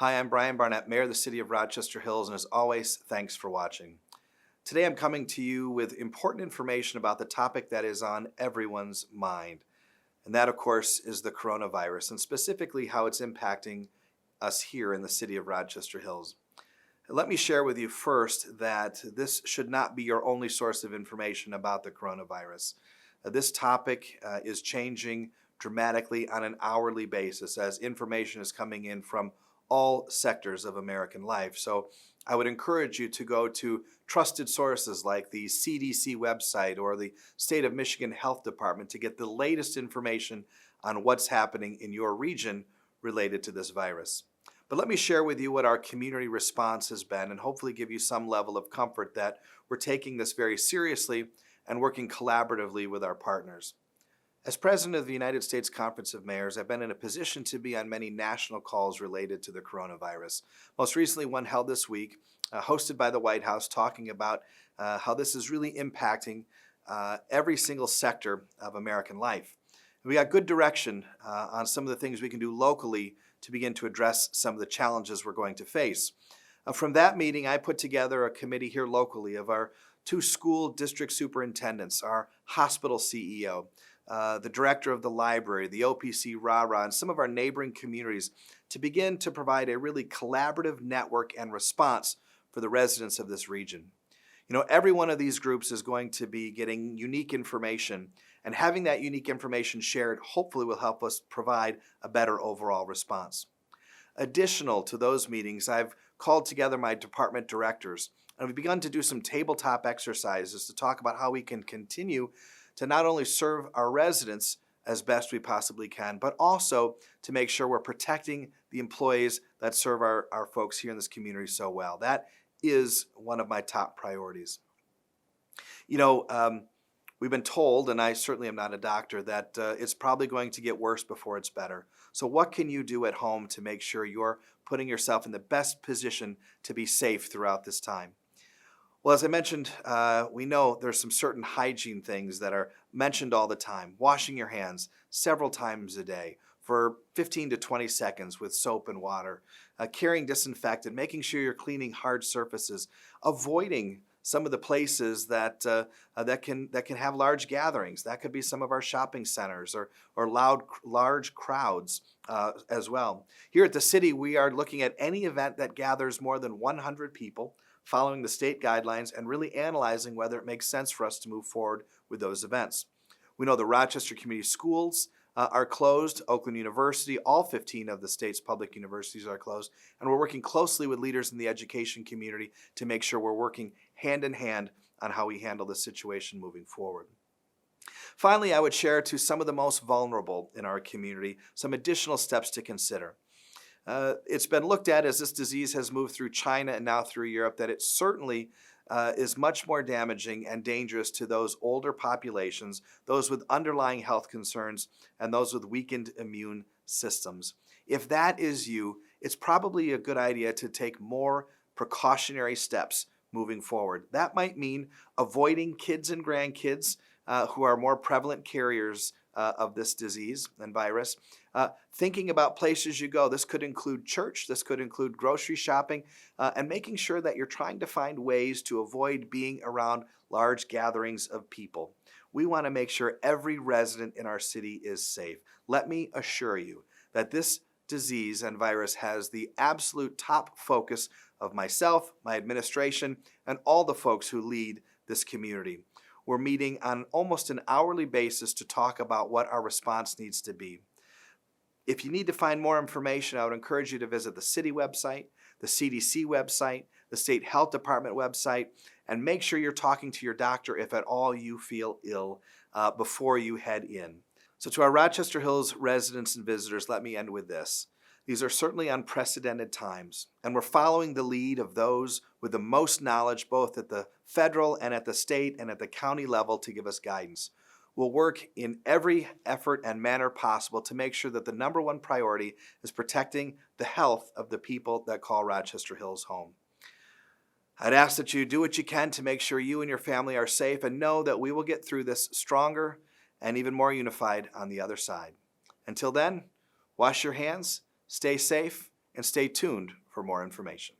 Hi, I'm Brian Barnett, Mayor of the City of Rochester Hills, and as always, thanks for watching. Today I'm coming to you with important information about the topic that is on everyone's mind. And that, of course, is the coronavirus, and specifically how it's impacting us here in the City of Rochester Hills. Let me share with you first that this should not be your only source of information about the coronavirus. This topic is changing dramatically on an hourly basis as information is coming in from all sectors of American life. So I would encourage you to go to trusted sources like the CDC website or the State of Michigan Health Department to get the latest information on what's happening in your region related to this virus. But let me share with you what our community response has been and hopefully give you some level of comfort that we're taking this very seriously and working collaboratively with our partners. As President of the United States Conference of Mayors, I've been in a position to be on many national calls related to the coronavirus. Most recently, one held this week, hosted by the White House, talking about how this is really impacting every single sector of American life. We got good direction on some of the things we can do locally to begin to address some of the challenges we're going to face. From that meeting, I put together a committee here locally of our 2 school district superintendents, our hospital CEO, the director of the library, the OPC RARA, and some of our neighboring communities to begin to provide a really collaborative network and response for the residents of this region. You know, every one of these groups is going to be getting unique information, and having that unique information shared hopefully will help us provide a better overall response. Additional to those meetings, I've called together my department directors, and we've begun to do some tabletop exercises to talk about how we can continue to not only serve our residents as best we possibly can, but also to make sure we're protecting the employees that serve our folks here in this community so well. That is one of my top priorities. You know, we've been told, and I certainly am not a doctor, that it's probably going to get worse before it's better. So what can you do at home to make sure you're putting yourself in the best position to be safe throughout this time? Well, as I mentioned, we know there's some certain hygiene things that are mentioned all the time. Washing your hands several times a day for 15 to 20 seconds with soap and water. Carrying disinfectant, making sure you're cleaning hard surfaces. Avoiding some of the places that can have large gatherings. That could be some of our shopping centers or large crowds as well. Here at the city, we are looking at any event that gathers more than 100 people, following the state guidelines and really analyzing whether it makes sense for us to move forward with those events. We know the Rochester Community Schools are closed, Oakland University, all 15 of the state's public universities are closed, and we're working closely with leaders in the education community to make sure we're working hand in hand on how we handle this situation moving forward. Finally, I would share to some of the most vulnerable in our community some additional steps to consider. It's been looked at as this disease has moved through China and now through Europe that it certainly is much more damaging and dangerous to those older populations, those with underlying health concerns, and those with weakened immune systems. If that is you, it's probably a good idea to take more precautionary steps moving forward. That might mean avoiding kids and grandkids who are more prevalent carriers of this disease and virus. Thinking about places you go. This could include church, this could include grocery shopping, and making sure that you're trying to find ways to avoid being around large gatherings of people. We want to make sure every resident in our city is safe. Let me assure you that this disease and virus has the absolute top focus of myself, my administration, and all the folks who lead this community. We're meeting on almost an hourly basis to talk about what our response needs to be. If you need to find more information, I would encourage you to visit the city website, the CDC website, the state health department website, and make sure you're talking to your doctor if at all you feel ill before you head in. So to our Rochester Hills residents and visitors, let me end with this. These are certainly unprecedented times, and we're following the lead of those with the most knowledge both at the federal and at the state and at the county level to give us guidance. We'll work in every effort and manner possible to make sure that the number one priority is protecting the health of the people that call Rochester Hills home. I'd ask that you do what you can to make sure you and your family are safe and know that we will get through this stronger and even more unified on the other side. Until then, wash your hands, stay safe, and stay tuned for more information.